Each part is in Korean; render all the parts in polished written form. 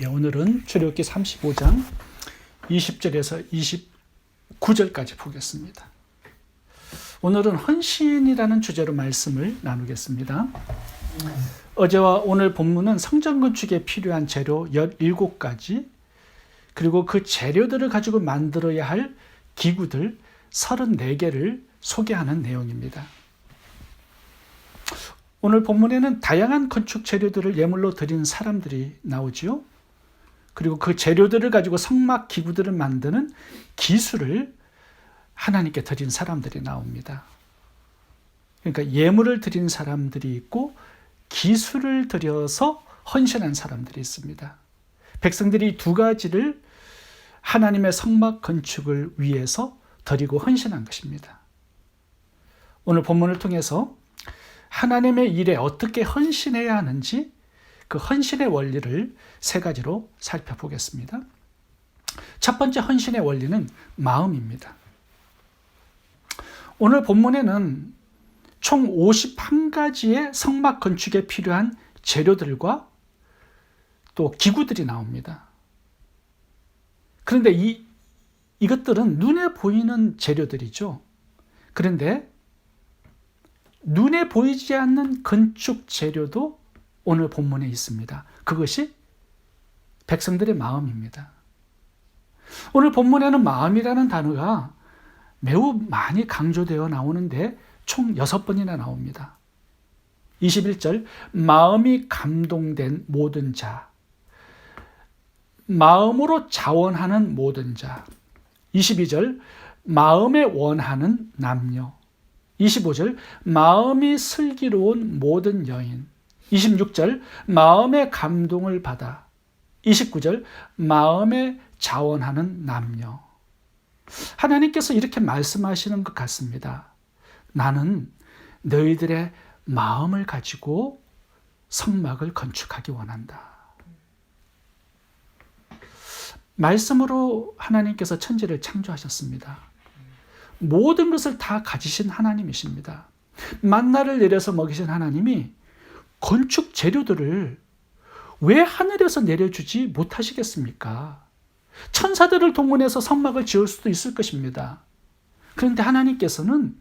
오늘은 출애굽기 35장 20절에서 29절까지 보겠습니다. 오늘은 헌신이라는 주제로 말씀을 나누겠습니다. 어제와 오늘 본문은 성전 건축에 필요한 재료 17가지, 그리고 그 재료들을 가지고 만들어야 할 기구들 34개를 소개하는 내용입니다. 오늘 본문에는 다양한 건축 재료들을 예물로 드린 사람들이 나오죠. 그리고 그 재료들을 가지고 성막 기구들을 만드는 기술을 하나님께 드린 사람들이 나옵니다. 그러니까 예물을 드린 사람들이 있고 기술을 들여서 헌신한 사람들이 있습니다. 백성들이 두 가지를 하나님의 성막 건축을 위해서 드리고 헌신한 것입니다. 오늘 본문을 통해서 하나님의 일에 어떻게 헌신해야 하는지 그 헌신의 원리를 세 가지로 살펴보겠습니다. 첫 번째 헌신의 원리는 마음입니다. 오늘 본문에는 총 51가지의 성막 건축에 필요한 재료들과 또 기구들이 나옵니다. 그런데 이것들은 눈에 보이는 재료들이죠. 그런데 눈에 보이지 않는 건축 재료도 오늘 본문에 있습니다. 그것이 백성들의 마음입니다. 오늘 본문에는 마음이라는 단어가 매우 많이 강조되어 나오는데 총 6번이나 나옵니다. 21절, 마음이 감동된 모든 자, 마음으로 자원하는 모든 자. 22절, 마음에 원하는 남녀. 25절, 마음이 슬기로운 모든 여인. 26절, 마음의 감동을 받아. 29절, 마음에 자원하는 남녀. 하나님께서 이렇게 말씀하시는 것 같습니다. 나는 너희들의 마음을 가지고 성막을 건축하기 원한다. 말씀으로 하나님께서 천지를 창조하셨습니다. 모든 것을 다 가지신 하나님이십니다. 만나를 내려서 먹이신 하나님이 건축 재료들을 왜 하늘에서 내려주지 못하시겠습니까? 천사들을 동원해서 성막을 지을 수도 있을 것입니다. 그런데 하나님께서는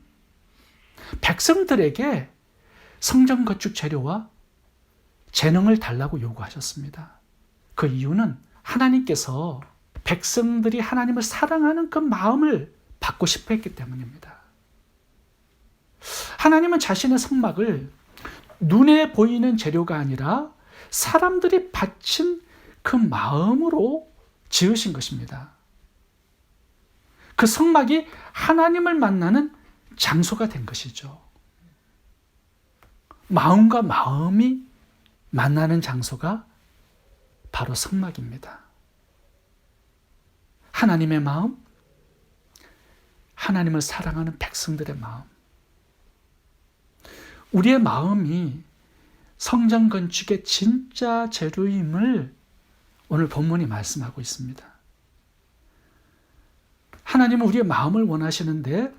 백성들에게 성전 건축 재료와 재능을 달라고 요구하셨습니다. 그 이유는 하나님께서 백성들이 하나님을 사랑하는 그 마음을 받고 싶어 했기 때문입니다. 하나님은 자신의 성막을 눈에 보이는 재료가 아니라 사람들이 바친 그 마음으로 지으신 것입니다. 그 성막이 하나님을 만나는 장소가 된 것이죠. 마음과 마음이 만나는 장소가 바로 성막입니다. 하나님의 마음, 하나님을 사랑하는 백성들의 마음. 우리의 마음이 성전 건축의 진짜 재료임을 오늘 본문이 말씀하고 있습니다. 하나님은 우리의 마음을 원하시는데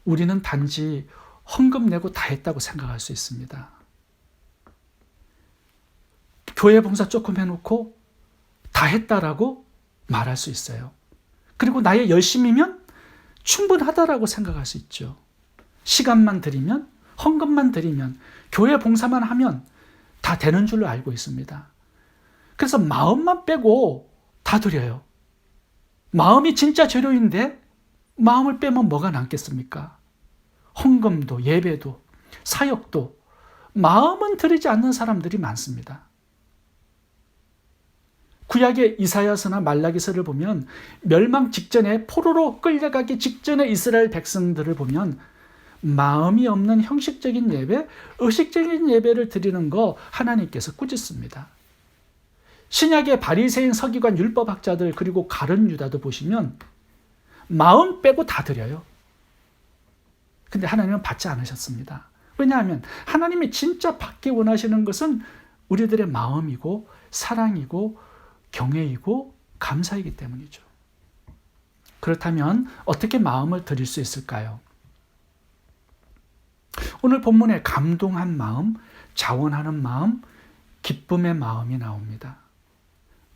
우리는 단지 헌금 내고 다 했다고 생각할 수 있습니다. 교회 봉사 조금 해놓고 다 했다라고 말할 수 있어요. 그리고 나의 열심이면 충분하다라고 생각할 수 있죠. 시간만 드리면, 헌금만 드리면, 교회 봉사만 하면 다 되는 줄로 알고 있습니다. 그래서 마음만 빼고 다 드려요. 마음이 진짜 재료인데 마음을 빼면 뭐가 남겠습니까? 헌금도, 예배도, 사역도 마음은 드리지 않는 사람들이 많습니다. 구약의 이사야서나 말라기서를 보면 멸망 직전에 포로로 끌려가기 직전에 이스라엘 백성들을 보면 마음이 없는 형식적인 예배, 의식적인 예배를 드리는 거 하나님께서 꾸짖습니다. 신약의 바리새인, 서기관, 율법학자들 그리고 가룟 유다도 보시면 마음 빼고 다 드려요. 근데 하나님은 받지 않으셨습니다. 왜냐하면 하나님이 진짜 받기 원하시는 것은 우리들의 마음이고 사랑이고 경외이고 감사이기 때문이죠. 그렇다면 어떻게 마음을 드릴 수 있을까요? 오늘 본문에 감동한 마음, 자원하는 마음, 기쁨의 마음이 나옵니다.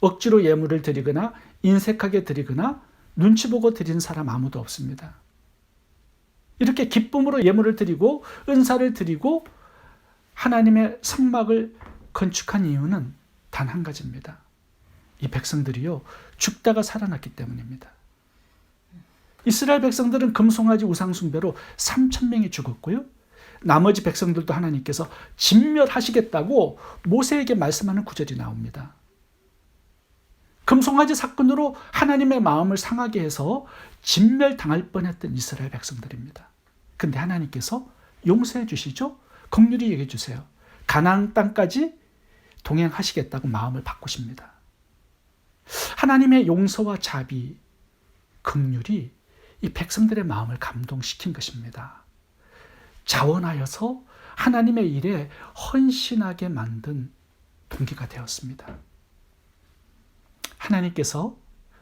억지로 예물을 드리거나 인색하게 드리거나 눈치 보고 드린 사람 아무도 없습니다. 이렇게 기쁨으로 예물을 드리고 은사를 드리고 하나님의 성막을 건축한 이유는 단 한 가지입니다. 이 백성들이요, 죽다가 살아났기 때문입니다. 이스라엘 백성들은 금송아지 우상숭배로 3,000명이 죽었고요. 나머지 백성들도 하나님께서 진멸하시겠다고 모세에게 말씀하는 구절이 나옵니다. 금송아지 사건으로 하나님의 마음을 상하게 해서 진멸당할 뻔했던 이스라엘 백성들입니다. 근데 하나님께서 용서해 주시죠? 긍휼히 얘기해 주세요. 가나안 땅까지 동행하시겠다고 마음을 바꾸십니다. 하나님의 용서와 자비, 긍휼이 이 백성들의 마음을 감동시킨 것입니다. 자원하여서 하나님의 일에 헌신하게 만든 동기가 되었습니다. 하나님께서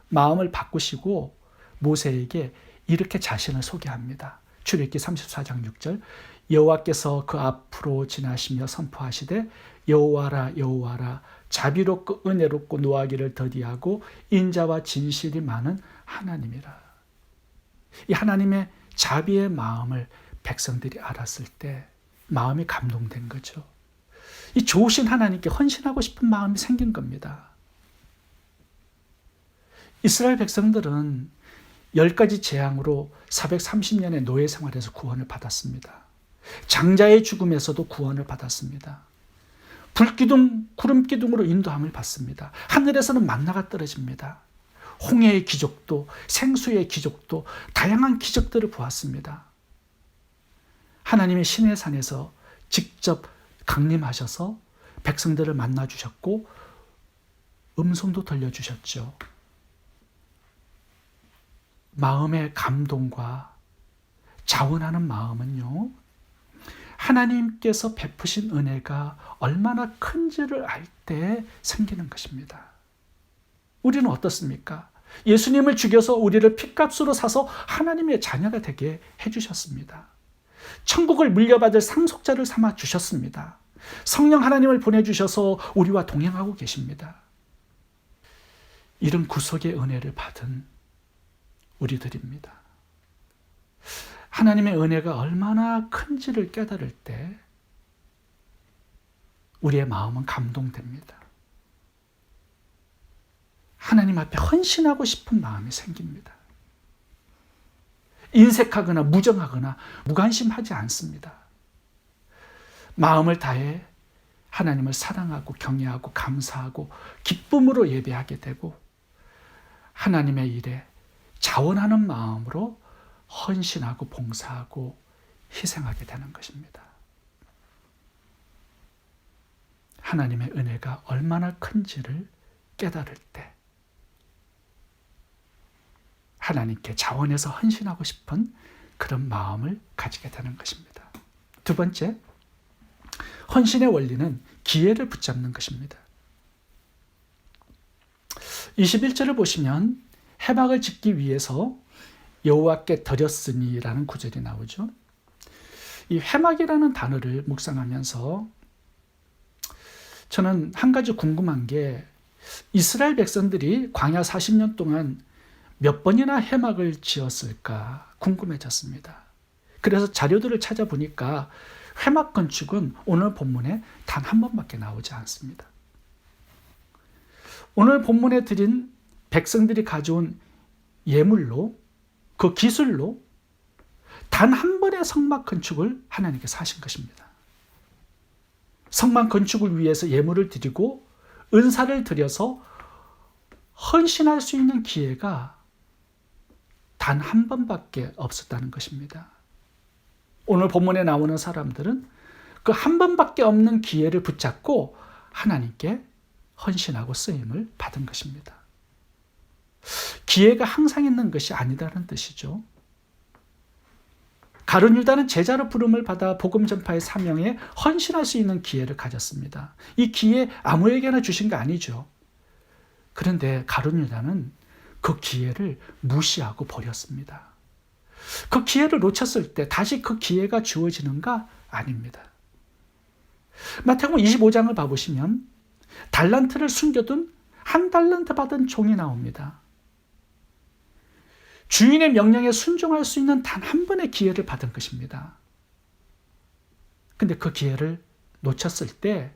마음을 바꾸시고 모세에게 이렇게 자신을 소개합니다. 출애굽기 34장 6절, 여호와께서 그 앞으로 지나시며 선포하시되 여호와라 여호와라 자비롭고 은혜롭고 노하기를 더디하고 인자와 진실이 많은 하나님이라. 이 하나님의 자비의 마음을 백성들이 알았을 때 마음이 감동된 거죠. 이 좋으신 하나님께 헌신하고 싶은 마음이 생긴 겁니다. 이스라엘 백성들은 10가지 재앙으로 430년의 노예 생활에서 구원을 받았습니다. 장자의 죽음에서도 구원을 받았습니다. 불기둥, 구름기둥으로 인도함을 받습니다. 하늘에서는 만나가 떨어집니다. 홍해의 기적도, 생수의 기적도, 다양한 기적들을 보았습니다. 하나님의 시내산에서 직접 강림하셔서 백성들을 만나주셨고 음성도 들려주셨죠. 마음의 감동과 자원하는 마음은요, 하나님께서 베푸신 은혜가 얼마나 큰지를 알 때 생기는 것입니다. 우리는 어떻습니까? 예수님을 죽여서 우리를 핏값으로 사서 하나님의 자녀가 되게 해주셨습니다. 천국을 물려받을 상속자를 삼아 주셨습니다. 성령 하나님을 보내주셔서 우리와 동행하고 계십니다. 이런 구속의 은혜를 받은 우리들입니다. 하나님의 은혜가 얼마나 큰지를 깨달을 때 우리의 마음은 감동됩니다. 하나님 앞에 헌신하고 싶은 마음이 생깁니다. 인색하거나 무정하거나 무관심하지 않습니다. 마음을 다해 하나님을 사랑하고 경외하고 감사하고 기쁨으로 예배하게 되고 하나님의 일에 자원하는 마음으로 헌신하고 봉사하고 희생하게 되는 것입니다. 하나님의 은혜가 얼마나 큰지를 깨달을 때 하나님께 자원해서 헌신하고 싶은 그런 마음을 가지게 되는 것입니다. 두 번째, 헌신의 원리는 기회를 붙잡는 것입니다. 21절을 보시면 회막을 짓기 위해서 여호와께 드렸으니라는 구절이 나오죠. 이 회막이라는 단어를 묵상하면서 저는 한 가지 궁금한 게 이스라엘 백성들이 광야 40년 동안 몇 번이나 회막을 지었을까 궁금해졌습니다. 그래서 자료들을 찾아보니까 회막 건축은 오늘 본문에 단 한 번밖에 나오지 않습니다. 오늘 본문에 드린 백성들이 가져온 예물로, 그 기술로 단 한 번의 성막 건축을 하나님께서 하신 것입니다. 성막 건축을 위해서 예물을 드리고 은사를 드려서 헌신할 수 있는 기회가 단 한 번밖에 없었다는 것입니다. 오늘 본문에 나오는 사람들은 그 한 번밖에 없는 기회를 붙잡고 하나님께 헌신하고 쓰임을 받은 것입니다. 기회가 항상 있는 것이 아니다라는 뜻이죠. 가룟 유다는 제자로 부름을 받아 복음 전파의 사명에 헌신할 수 있는 기회를 가졌습니다. 이 기회 아무에게나 주신 거 아니죠. 그런데 가룟 유다는 그 기회를 무시하고 버렸습니다. 그 기회를 놓쳤을 때 다시 그 기회가 주어지는가? 아닙니다. 마태복음 25장을 봐보시면 달란트를 숨겨둔 한 달란트 받은 종이 나옵니다. 주인의 명령에 순종할 수 있는 단 한 번의 기회를 받은 것입니다. 근데 그 기회를 놓쳤을 때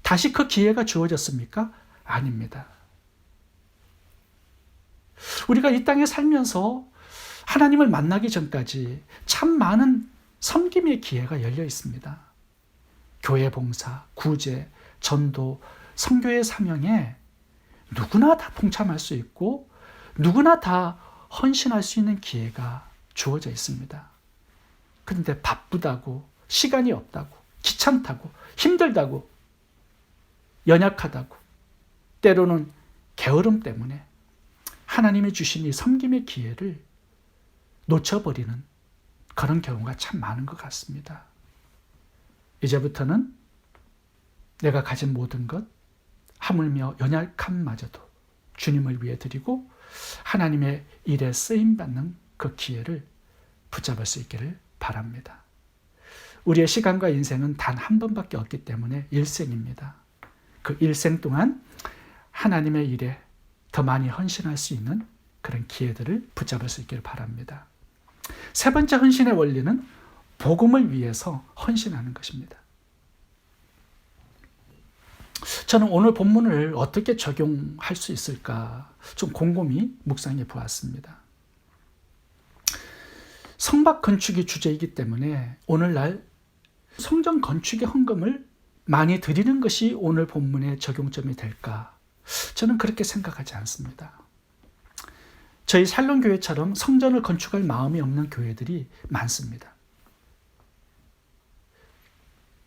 다시 그 기회가 주어졌습니까? 아닙니다. 우리가 이 땅에 살면서 하나님을 만나기 전까지 참 많은 섬김의 기회가 열려 있습니다. 교회 봉사, 구제, 전도, 선교의 사명에 누구나 다 동참할 수 있고 누구나 다 헌신할 수 있는 기회가 주어져 있습니다. 그런데 바쁘다고, 시간이 없다고, 귀찮다고, 힘들다고, 연약하다고, 때로는 게으름 때문에 하나님이 주신 이 섬김의 기회를 놓쳐버리는 그런 경우가 참 많은 것 같습니다. 이제부터는 내가 가진 모든 것, 하물며 연약함마저도 주님을 위해 드리고 하나님의 일에 쓰임받는 그 기회를 붙잡을 수 있기를 바랍니다. 우리의 시간과 인생은 단 한 번밖에 없기 때문에 일생입니다. 그 일생 동안 하나님의 일에 더 많이 헌신할 수 있는 그런 기회들을 붙잡을 수 있기를 바랍니다. 세 번째 헌신의 원리는 복음을 위해서 헌신하는 것입니다. 저는 오늘 본문을 어떻게 적용할 수 있을까 좀 곰곰이 묵상해 보았습니다. 성막 건축이 주제이기 때문에 오늘날 성전 건축의 헌금을 많이 드리는 것이 오늘 본문의 적용점이 될까? 저는 그렇게 생각하지 않습니다. 저희 살롱교회처럼 성전을 건축할 마음이 없는 교회들이 많습니다.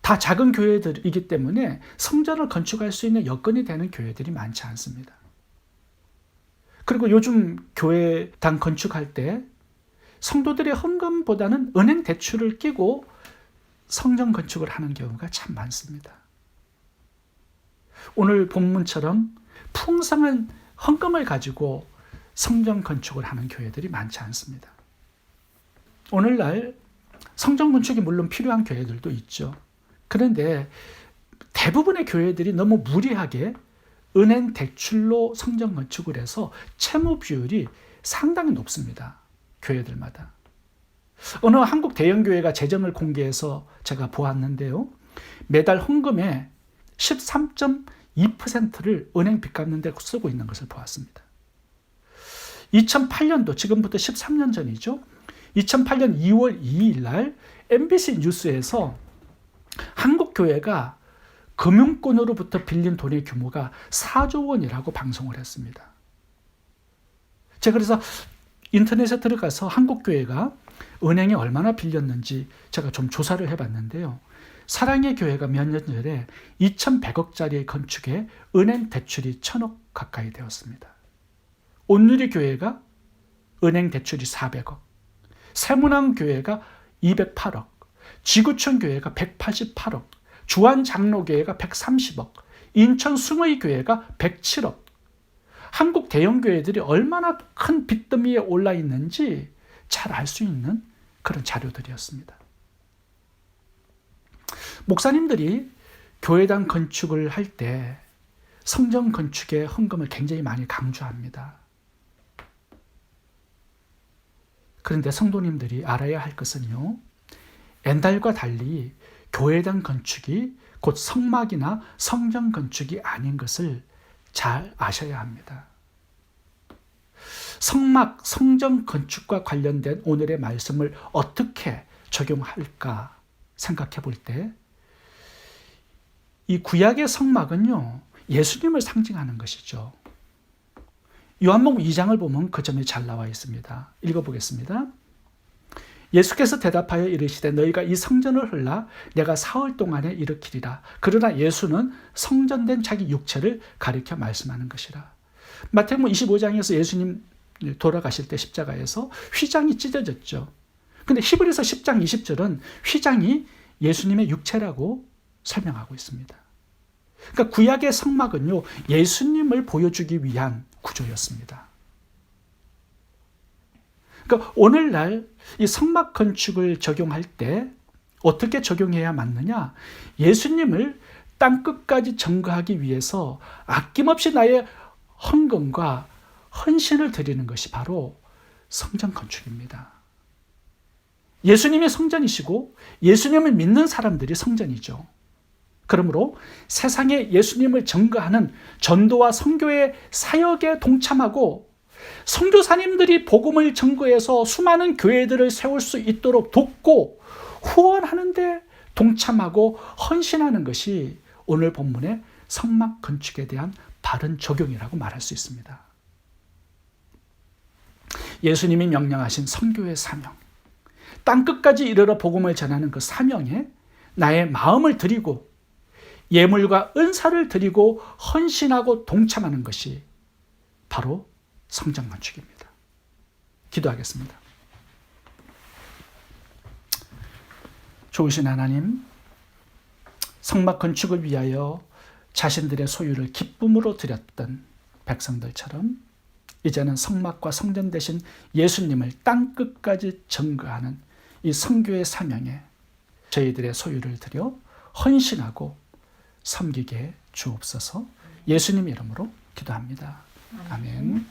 다 작은 교회들이기 때문에 성전을 건축할 수 있는 여건이 되는 교회들이 많지 않습니다. 그리고 요즘 교회당 건축할 때 성도들의 헌금보다는 은행 대출을 끼고 성전 건축을 하는 경우가 참 많습니다. 오늘 본문처럼 풍성한 헌금을 가지고 성전 건축을 하는 교회들이 많지 않습니다. 오늘날 성전 건축이 물론 필요한 교회들도 있죠. 그런데 대부분의 교회들이 너무 무리하게 은행 대출로 성전 건축을 해서 채무 비율이 상당히 높습니다. 교회들마다. 어느 한국 대형교회가 재정을 공개해서 제가 보았는데요. 매달 헌금의 13.2%를 은행 빚 갚는 데 쓰고 있는 것을 보았습니다. 2008년도, 지금부터 13년 전이죠. 2008년 2월 2일 날 MBC 뉴스에서 한국 교회가 금융권으로부터 빌린 돈의 규모가 4조 원이라고 방송을 했습니다. 제가 그래서 인터넷에 들어가서 한국 교회가 은행에 얼마나 빌렸는지 제가 좀 조사를 해봤는데요. 사랑의 교회가 몇 년 전에 2,100억짜리 건축에 은행 대출이 1,000억 가까이 되었습니다. 온누리 교회가 은행 대출이 400억, 세문안 교회가 208억, 지구촌 교회가 188억, 주안 장로교회가 130억, 인천 숭의 교회가 107억. 한국 대형 교회들이 얼마나 큰 빚더미에 올라 있는지 잘 알 수 있는 그런 자료들이었습니다. 목사님들이 교회당 건축을 할 때 성전 건축의 헌금을 굉장히 많이 강조합니다. 그런데 성도님들이 알아야 할 것은요, 옛날과 달리 교회당 건축이 곧 성막이나 성전 건축이 아닌 것을 잘 아셔야 합니다. 성막, 성전 건축과 관련된 오늘의 말씀을 어떻게 적용할까 생각해 볼 때, 이 구약의 성막은요, 예수님을 상징하는 것이죠. 요한복음 2장을 보면 그 점이 잘 나와 있습니다. 읽어보겠습니다. 예수께서 대답하여 이르시되 너희가 이 성전을 헐라 내가 사흘 동안에 일으키리라. 그러나 예수는 성전된 자기 육체를 가리켜 말씀하는 것이라. 마태복음 25장에서 예수님 돌아가실 때 십자가에서 휘장이 찢어졌죠. 근데 히브리서 10장 20절은 휘장이 예수님의 육체라고 설명하고 있습니다. 그러니까 구약의 성막은요, 예수님을 보여주기 위한 구조였습니다. 그러니까 오늘날 이 성막 건축을 적용할 때 어떻게 적용해야 맞느냐? 예수님을 땅끝까지 증거하기 위해서 아낌없이 나의 헌금과 헌신을 드리는 것이 바로 성전 건축입니다. 예수님이 성전이시고 예수님을 믿는 사람들이 성전이죠. 그러므로 세상에 예수님을 증거하는 전도와 선교의 사역에 동참하고 선교사님들이 복음을 증거해서 수많은 교회들을 세울 수 있도록 돕고 후원하는 데 동참하고 헌신하는 것이 오늘 본문의 성막 건축에 대한 바른 적용이라고 말할 수 있습니다. 예수님이 명령하신 선교의 사명, 땅끝까지 이르러 복음을 전하는 그 사명에 나의 마음을 드리고 예물과 은사를 드리고 헌신하고 동참하는 것이 바로 성전 건축입니다. 기도하겠습니다. 좋으신 하나님, 성막 건축을 위하여 자신들의 소유를 기쁨으로 드렸던 백성들처럼 이제는 성막과 성전 대신 예수님을 땅끝까지 증거하는 이 선교의 사명에 저희들의 소유를 드려 헌신하고 섬기게 주옵소서. 예수님 이름으로 기도합니다. 아멘.